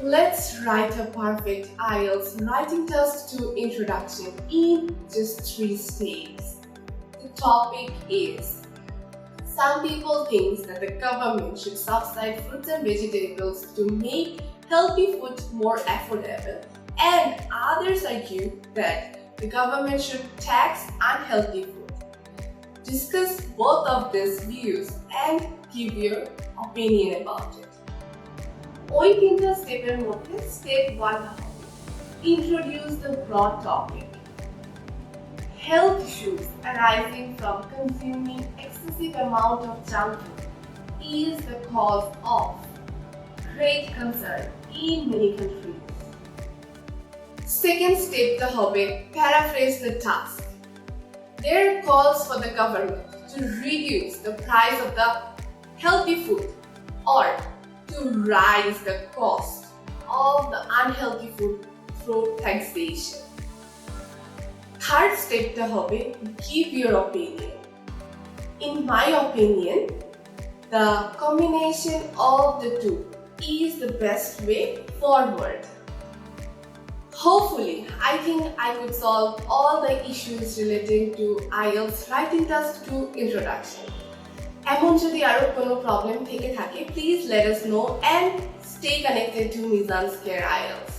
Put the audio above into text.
Let's write a perfect IELTS writing test to introduction in just 3 steps. The topic is: some people think that the government should subsidize fruits and vegetables to make healthy food more affordable, and others argue that the government should tax unhealthy food. Discuss both of these views and give your opinion about it. ওই তিনটা স্টেপের মধ্যে step 1 হবে introduce the broad topic. Health issues arising from consuming excessive amount of junk food is the cause of great concern in many countries. Second step টা হবে paraphrase the task. There are calls for the government to reduce the price of the healthy food or to rise the cost of the unhealthy food through taxation. Third step টা হবে give your opinion. In my opinion, the combination of the two is the best way forward. Hopefully, I think I could solve all the issues relating to IELTS writing test to introduction. এমন যদি আরো কোনো problem থেকে থাকে, please let us know and stay connected to Mizan's Care IELTS.